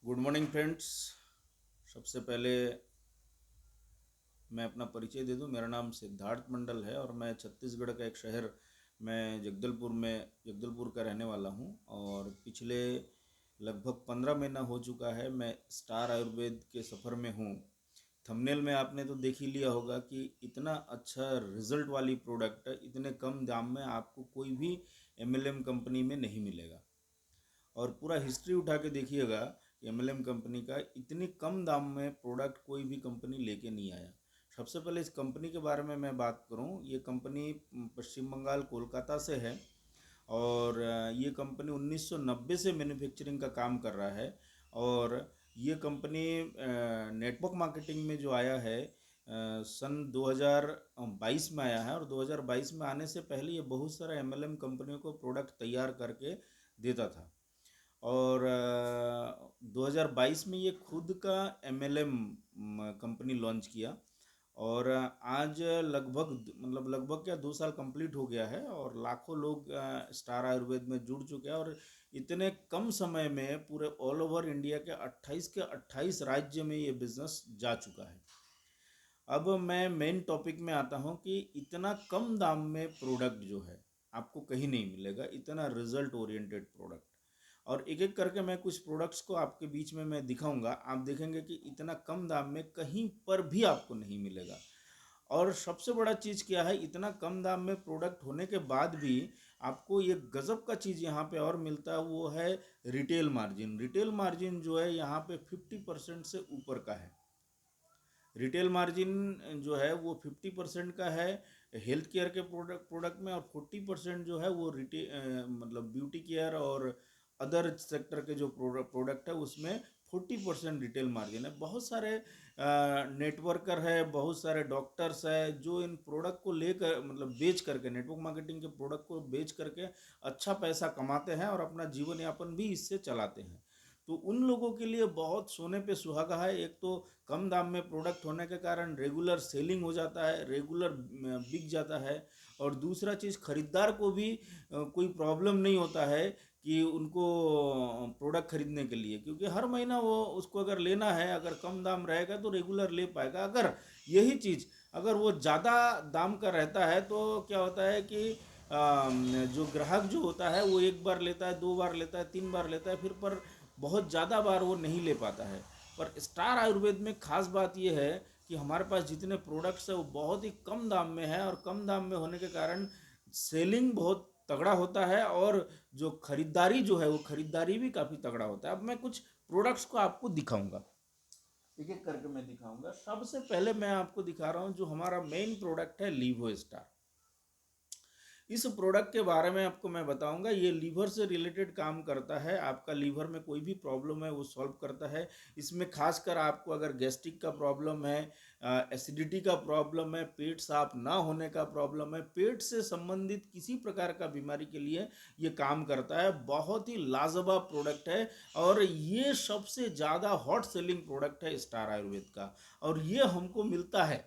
Good morning friends. सबसे पहले मैं अपना परिचय दे दूं। मेरा नाम सिद्धार्थ मंडल है और मैं छत्तीसगढ़ का एक शहर मैं जगदलपुर का रहने वाला हूं। और पिछले लगभग 15 महीना हो चुका है मैं स्टार आयुर्वेद के सफ़र में हूं। थंबनेल में आपने तो देख ही लिया होगा कि इतना अच्छा रिजल्ट वाली प्रोडक्ट इतने कम दाम में आपको कोई भी एमएलएम कंपनी में नहीं मिलेगा। और पूरा हिस्ट्री उठा के देखिएगा, एमएलएम कंपनी का इतनी कम दाम में प्रोडक्ट कोई भी कंपनी लेके नहीं आया। सबसे पहले इस कंपनी के बारे में मैं बात करूं, ये कंपनी पश्चिम बंगाल कोलकाता से है। और ये कंपनी 1990 से मैन्युफैक्चरिंग का काम कर रहा है। और ये कंपनी नेटवर्क मार्केटिंग में जो आया है सन 2022 में आया है। और 2022 में आने से पहले ये बहुत सारा एमएलएम कंपनियों को प्रोडक्ट तैयार करके देता था। और 2022 में ये खुद का एमएलएम कंपनी लॉन्च किया। और आज लगभग क्या 2 साल कंप्लीट हो गया है और लाखों लोग स्टार आयुर्वेद में जुड़ चुके हैं। और इतने कम समय में पूरे ऑल ओवर इंडिया के 28 राज्य में ये बिजनेस जा चुका है। अब मैं मेन टॉपिक में आता हूँ कि इतना कम दाम में प्रोडक्ट जो है आपको कहीं नहीं मिलेगा, इतना रिजल्ट ओरिएंटेड प्रोडक्ट। और एक एक करके मैं कुछ प्रोडक्ट्स को आपके बीच में मैं दिखाऊंगा, आप देखेंगे कि इतना कम दाम में कहीं पर भी आपको नहीं मिलेगा। और सबसे बड़ा चीज़ क्या है, इतना कम दाम में प्रोडक्ट होने के बाद भी आपको ये गज़ब का चीज़ यहाँ पे और मिलता है, वो है रिटेल मार्जिन। रिटेल मार्जिन जो है यहाँ पे 50% से ऊपर का है। रिटेल मार्जिन जो है वो 50% का है हेल्थ केयर के प्रोडक्ट में। और 40% जो है वो ब्यूटी केयर और अदर सेक्टर के जो प्रोडक्ट है उसमें 40% रिटेल मार्जिन है। बहुत सारे नेटवर्कर है, बहुत सारे डॉक्टर्स है जो इन प्रोडक्ट को लेकर बेच करके, नेटवर्क मार्केटिंग के प्रोडक्ट को बेच करके अच्छा पैसा कमाते हैं और अपना जीवन यापन भी इससे चलाते हैं। तो उन लोगों के लिए बहुत सोने पे सुहागा है। एक तो कम दाम में प्रोडक्ट होने के कारण रेगुलर सेलिंग हो जाता है, रेगुलर बिक जाता है। और दूसरा चीज़, खरीदार को भी कोई प्रॉब्लम नहीं होता है कि उनको प्रोडक्ट खरीदने के लिए, क्योंकि हर महीना वो उसको अगर लेना है, अगर कम दाम रहेगा तो रेगुलर ले पाएगा। अगर यही चीज़ अगर वो ज़्यादा दाम का रहता है तो क्या होता है कि जो ग्राहक जो होता है वो एक बार लेता है, 2 बार लेता है, 3 बार लेता है, फिर पर बहुत ज़्यादा बार वो नहीं ले पाता है। पर स्टार आयुर्वेद में ख़ास बात ये है कि हमारे पास जितने प्रोडक्ट्स है वो बहुत ही कम दाम में है। और कम दाम में होने के कारण सेलिंग बहुत तगड़ा होता है और जो खरीदारी जो है वो खरीदारी भी काफ़ी तगड़ा होता है। अब मैं कुछ प्रोडक्ट्स को आपको दिखाऊंगा, एक एक करके मैं दिखाऊंगा। सबसे पहले मैं आपको दिखा रहा हूँ जो हमारा मेन प्रोडक्ट है, लीवो स्टार। इस प्रोडक्ट के बारे में आपको मैं बताऊंगा। ये लीवर से रिलेटेड काम करता है, आपका लीवर में कोई भी प्रॉब्लम है वो सॉल्व करता है। इसमें खासकर आपको अगर गैस्ट्रिक का प्रॉब्लम है, एसिडिटी का प्रॉब्लम है, पेट साफ ना होने का प्रॉब्लम है, पेट से संबंधित किसी प्रकार का बीमारी के लिए ये काम करता है। बहुत ही लाजवाब प्रोडक्ट है और ये सबसे ज़्यादा हॉट सेलिंग प्रोडक्ट है स्टार आयुर्वेद का। और ये हमको मिलता है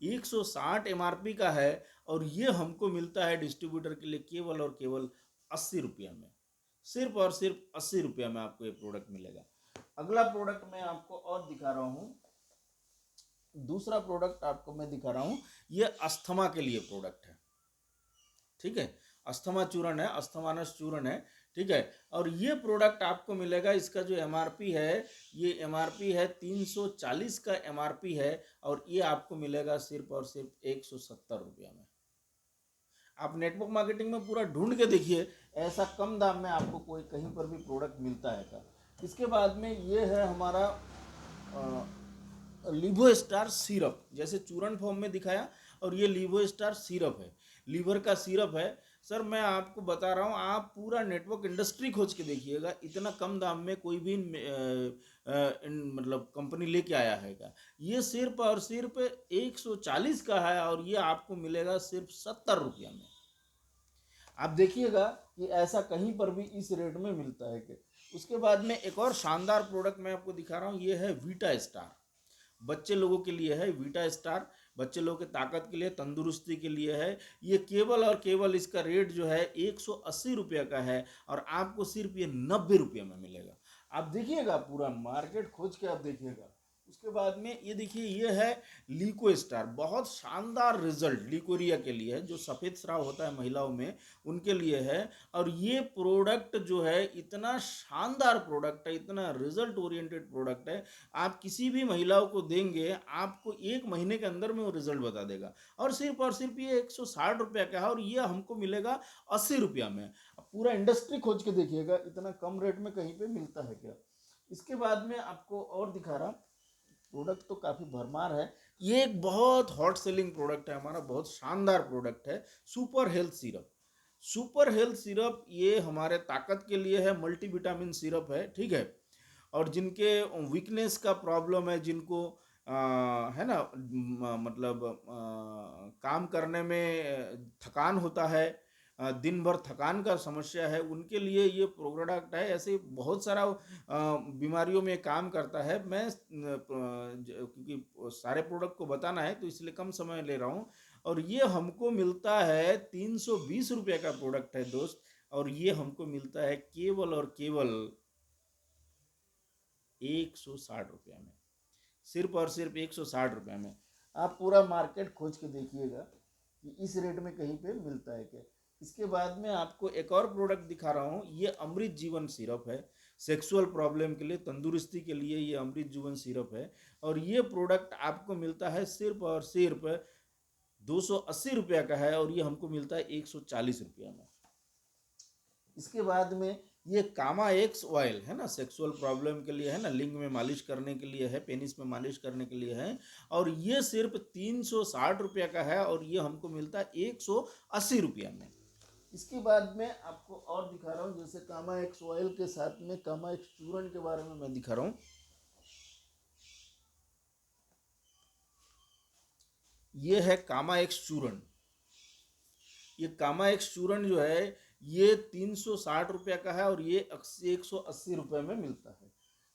160 एमआरपी का है। और ये हमको मिलता है डिस्ट्रीब्यूटर के लिए केवल और केवल 80 रुपया में। सिर्फ और सिर्फ 80 रुपया में आपको ये प्रोडक्ट मिलेगा। अगला प्रोडक्ट मैं आपको और दिखा रहा हूँ। दूसरा प्रोडक्ट आपको मैं दिखा रहा हूँ, ये अस्थमा के लिए प्रोडक्ट है। ठीक है, अस्थमा चूर्ण है, अस्थमानस चूर्ण है। ठीक है, और ये प्रोडक्ट आपको मिलेगा, इसका जो एमआरपी है, ये एमआरपी है 340 का एमआरपी है। और ये आपको मिलेगा सिर्फ और सिर्फ 170 रुपया में। आप नेटवर्क मार्केटिंग में पूरा ढूंढ के देखिए, ऐसा कम दाम में आपको कोई कहीं पर भी प्रोडक्ट मिलता है क्या। इसके बाद में ये है हमारा लिवो स्टार सिरप, जैसे चूर्ण फॉर्म में दिखाया। और ये लिवो स्टार सिरप है, लीवर का सिरप है। सर मैं आपको बता रहा हूँ, आप पूरा नेटवर्क इंडस्ट्री खोज के देखिएगा, इतना कम दाम में कोई भी कंपनी लेके आया है क्या। ये सिर्फ और सिर्फ 140 का है और ये आपको मिलेगा सिर्फ 70 रुपया में। आप देखिएगा कि ऐसा कहीं पर भी इस रेट में मिलता है कि। उसके बाद में एक और शानदार प्रोडक्ट मैं आपको दिखा रहा हूँ, ये है वीटा स्टार। बच्चे लोगों के लिए है वीटा स्टार, बच्चे लोगों के ताकत के लिए, तंदुरुस्ती के लिए है। ये केवल और केवल इसका रेट जो है 180 रुपये का है और आपको सिर्फ ये 90 रुपये में मिलेगा। आप देखिएगा, पूरा मार्केट खोज के आप देखिएगा। उसके बाद में ये देखिए, ये है लीको स्टार, बहुत शानदार रिजल्ट लीकोरिया के लिए है, जो सफ़ेद स्राव होता है महिलाओं में उनके लिए है। और ये प्रोडक्ट जो है इतना शानदार प्रोडक्ट है, इतना रिजल्ट ओरिएंटेड प्रोडक्ट है, आप किसी भी महिलाओं को देंगे आपको 1 महीने के अंदर में वो रिजल्ट बता देगा। और सिर्फ ये 160 रुपया का है, और ये हमको मिलेगा 80 रुपया में। अब पूरा इंडस्ट्री खोज के देखिएगा, इतना कम रेट में कहीं पे मिलता है क्या। इसके बाद में आपको और दिखा रहा, प्रोडक्ट तो काफ़ी भरमार है। ये एक बहुत हॉट सेलिंग प्रोडक्ट है हमारा, बहुत शानदार प्रोडक्ट है, super health syrup. Super health syrup ये हमारे ताकत के लिए है, मल्टीविटामिन सिरप है, ठीक है। और जिनके वीकनेस का प्रॉब्लम है, जिनको है ना, मतलब काम करने में थकान होता है, दिन भर थकान का समस्या है, उनके लिए ये प्रोडक्ट है। ऐसे बहुत सारा बीमारियों में काम करता है। मैं क्योंकि सारे प्रोडक्ट को बताना है तो इसलिए कम समय ले रहा हूँ। और ये हमको मिलता है 320 रुपये का प्रोडक्ट है दोस्त, और ये हमको मिलता है केवल और केवल 160 रुपया में, सिर्फ और सिर्फ 160 रुपया में। आप पूरा मार्केट खोज के देखिएगा कि इस रेट में कहीं पे मिलता है क्या। इसके बाद में आपको एक और प्रोडक्ट दिखा रहा हूँ, ये अमृत जीवन सिरप है, सेक्सुअल प्रॉब्लम के लिए, तंदुरुस्ती के लिए ये अमृत जीवन सिरप है। और ये प्रोडक्ट आपको मिलता है सिर्फ और सिर्फ 280 रुपया का है, और ये हमको मिलता है 140 रुपया में। इसके बाद में ये कामा एक्स ऑयल है ना, सेक्सुअल प्रॉब्लम के लिए है ना, लिंग में मालिश करने के लिए है, पेनिस में मालिश करने के लिए है। और ये सिर्फ 360 रुपया का है, और ये हमको मिलता है 180 रुपया में। इसके बाद में आपको और दिखा रहा हूँ, जैसे कामा एक्स ऑयल के साथ में कामा एक्स चूर्ण के बारे में मैं दिखा रहा हूँ। ये है कामा एक्स चूर्ण। ये कामा एक्स चूर्ण जो है ये 360 रुपया का है, और ये 180 रुपये में मिलता है।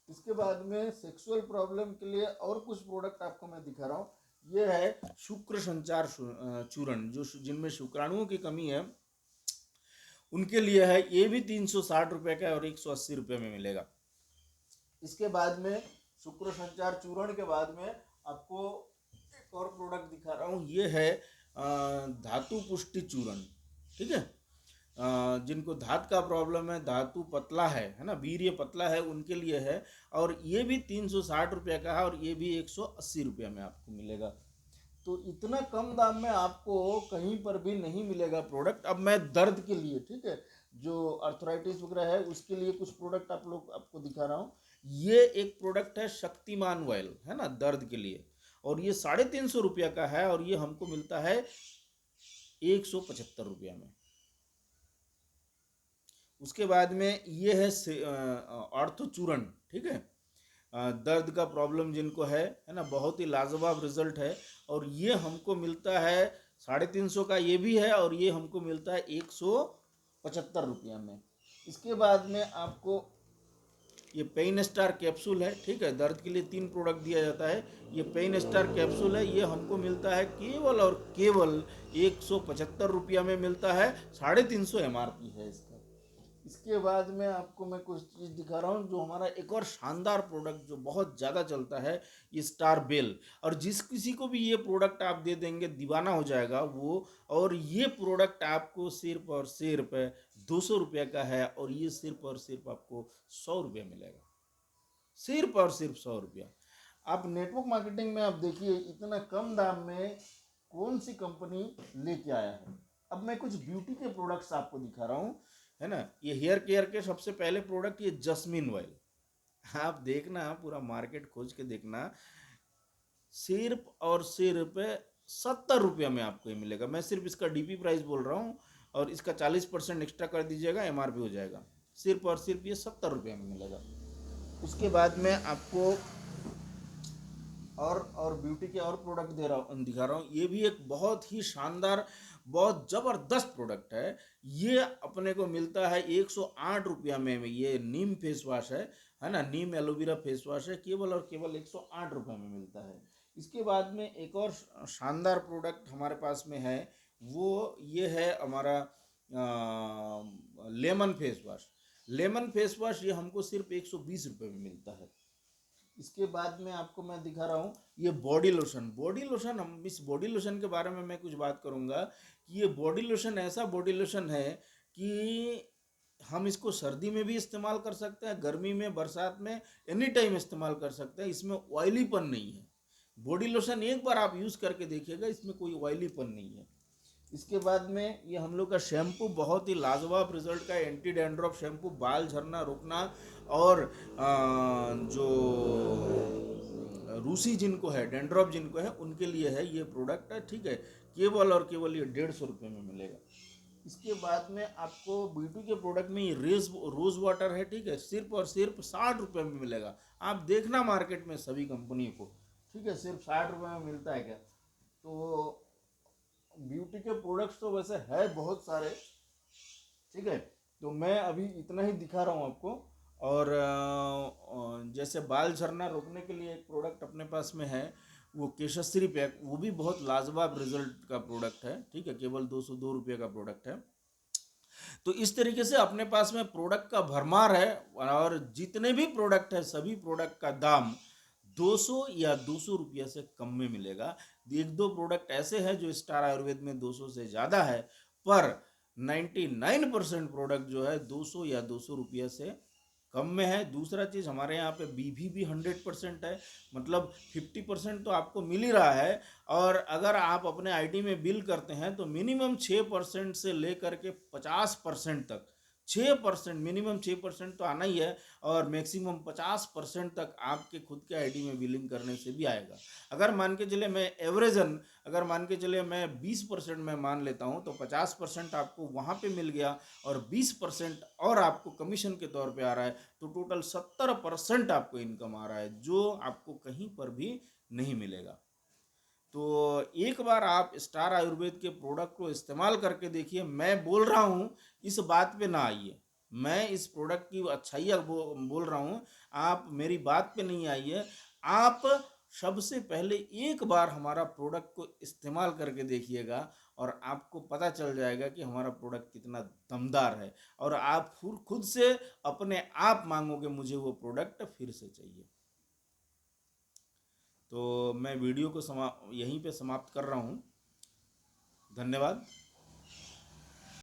इसके बाद में सेक्सुअल प्रॉब्लम के लिए और कुछ प्रोडक्ट आपको मैं दिखा रहा हूँ। ये है शुक्र संचार चूर्ण, जो जिनमें शुक्राणुओं की कमी है उनके लिए है। ये भी 360 रुपये का है, और 180 रुपये में मिलेगा। इसके बाद में शुक्र संचार चूर्ण के बाद में आपको एक और प्रोडक्ट दिखा रहा हूँ। ये है धातु पुष्टि चूर्ण, ठीक है। जिनको धात का प्रॉब्लम है, धातु पतला है ना, वीर्य पतला है, उनके लिए है। और ये भी 360 रुपया का है, और ये भी 180 रुपया में आपको मिलेगा। तो इतना कम दाम में आपको कहीं पर भी नहीं मिलेगा प्रोडक्ट। अब मैं दर्द के लिए, ठीक है, जो अर्थराइटिस वगैरह है उसके लिए कुछ प्रोडक्ट आपको दिखा रहा हूँ। ये एक प्रोडक्ट है शक्तिमान ऑयल, है ना, दर्द के लिए, और ये 350 रुपया का है, और ये हमको मिलता है 175 रुपया में। उसके बाद में ये है ऑर्थोचूर्ण, ठीक है। दर्द का प्रॉब्लम जिनको है ना, बहुत ही लाजवाब रिजल्ट है। और ये हमको मिलता है 350 का, ये भी है, और ये हमको मिलता है 175 रुपया में। इसके बाद में आपको ये पेन स्टार कैप्सूल है, ठीक है, दर्द के लिए 3 प्रोडक्ट दिया जाता है। ये पेन स्टार कैप्सूल है, ये हमको मिलता है केवल और केवल 175 रुपया में मिलता है, 350 MRP है इसका। इसके बाद में आपको मैं कुछ चीज़ दिखा रहा हूँ, जो हमारा एक और शानदार प्रोडक्ट जो बहुत ज़्यादा चलता है, ये स्टार बेल। और जिस किसी को भी ये प्रोडक्ट आप दे देंगे दीवाना हो जाएगा वो। और ये प्रोडक्ट आपको सिर्फ और सिर्फ 200 रुपये का है, और ये सिर्फ और सिर्फ आपको 100 रुपये मिलेगा, सिर्फ और सिर्फ 100 रुपया। आप नेटवर्क मार्केटिंग में आप देखिए इतना कम दाम में कौन सी कंपनी लेके आया है। अब मैं कुछ ब्यूटी के प्रोडक्ट्स आपको दिखा रहा हूँ, है ना। ये हेयर केयर के सबसे पहले प्रोडक्ट, ये जस्मिन ऑयल। आप देखना, पूरा मार्केट खोज के देखना, सिर्फ और सिर्फ 70 रुपया में आपको ये मिलेगा। मैं सिर्फ इसका डीपी प्राइस बोल रहा हूँ, और इसका 40% एक्स्ट्रा कर दीजिएगा, MRP हो जाएगा। सिर्फ और सिर्फ ये 70 रुपया में मिलेगा। उसके बाद में आपको और ब्यूटी के और प्रोडक्ट दिखा रहा हूँ। ये भी एक बहुत ही शानदार, बहुत ज़बरदस्त प्रोडक्ट है। ये अपने को मिलता है 108 रुपया में। ये नीम फेस वॉश है ना, नीम एलोवेरा फेस वॉश है, केवल और केवल 108 रुपये में मिलता है। इसके बाद में एक और शानदार प्रोडक्ट हमारे पास में है, वो ये है हमारा lemon face wash. Lemon face wash ये हमको सिर्फ 120 रुपये में मिलता है। इसके बाद में आपको मैं दिखा रहा हूँ ये बॉडी लोशन। बॉडी लोशन, हम इस बॉडी लोशन के बारे में मैं कुछ बात करूँगा कि ये बॉडी लोशन ऐसा बॉडी लोशन है कि हम इसको सर्दी में भी इस्तेमाल कर सकते हैं, गर्मी में, बरसात में, एनी टाइम इस्तेमाल कर सकते हैं। इसमें ऑयलीपन नहीं है। बॉडी लोशन एक बार आप यूज़ करके देखिएगा, इसमें कोई ऑयलीपन नहीं है। इसके बाद में ये हम लोग का शैम्पू बहुत ही लाजवाब रिजल्ट का एंटी डैंड्रफ शैम्पू, बाल झड़ना रोकना और जो रूसी जिनको है, डैंड्रफ जिनको है, उनके लिए है ये प्रोडक्ट है, ठीक है। केवल और केवल ये 150 रुपये में मिलेगा। इसके बाद में आपको ब्यूटी के प्रोडक्ट में ये रोज वाटर है, ठीक है, सिर्फ और सिर्फ 60 रुपये में मिलेगा। आप देखना मार्केट में सभी कंपनी को, ठीक है, सिर्फ 60 रुपये में मिलता है क्या। तो ब्यूटी के प्रोडक्ट्स तो वैसे है बहुत सारे, ठीक है, तो मैं अभी इतना ही दिखा रहा हूँ आपको। और जैसे बाल झड़ना रोकने के लिए एक प्रोडक्ट अपने पास में है, वो केशश्री पैक, वो भी बहुत लाजवाब रिजल्ट का प्रोडक्ट है, ठीक है, केवल 202 रुपये का प्रोडक्ट है। तो इस तरीके से अपने पास में प्रोडक्ट का भरमार है, और जितने भी प्रोडक्ट है सभी प्रोडक्ट का दाम 200 या 200 रुपये से कम में मिलेगा। एक दो प्रोडक्ट ऐसे हैं जो स्टार आयुर्वेद में 200 से ज़्यादा है, पर 99% प्रोडक्ट जो है 200 या 200 रुपये से कम में है। दूसरा चीज़, हमारे यहाँ पे बीवी भी 100% है, मतलब 50% तो आपको मिल ही रहा है। और अगर आप अपने आईडी में बिल करते हैं तो मिनिमम 6% से लेकर के 50% तक, 6%, मिनिमम 6% तो आना ही है, और मैक्सिमम 50% तक आपके खुद के आईडी में बिलिंग करने से भी आएगा। अगर मान के चले मैं एवरेजन, अगर मान के चले मैं 20% में मान लेता हूँ, तो 50% आपको वहाँ पे मिल गया और 20% और आपको कमीशन के तौर पे आ रहा है, तो टोटल 70% आपको इनकम आ रहा है, जो आपको कहीं पर भी नहीं मिलेगा। तो एक बार आप स्टार आयुर्वेद के प्रोडक्ट को इस्तेमाल करके देखिए। मैं बोल रहा हूँ इस बात पे ना आइए, मैं इस प्रोडक्ट की अच्छाइयाँ बोल रहा हूँ, आप मेरी बात पे नहीं आइए। आप सबसे पहले एक बार हमारा प्रोडक्ट को इस्तेमाल करके देखिएगा, और आपको पता चल जाएगा कि हमारा प्रोडक्ट कितना दमदार है, और आप खुद से अपने आप मांगोगे मुझे वो प्रोडक्ट फिर से चाहिए। तो मैं वीडियो को यहीं पे समाप्त कर रहा हूँ। धन्यवाद।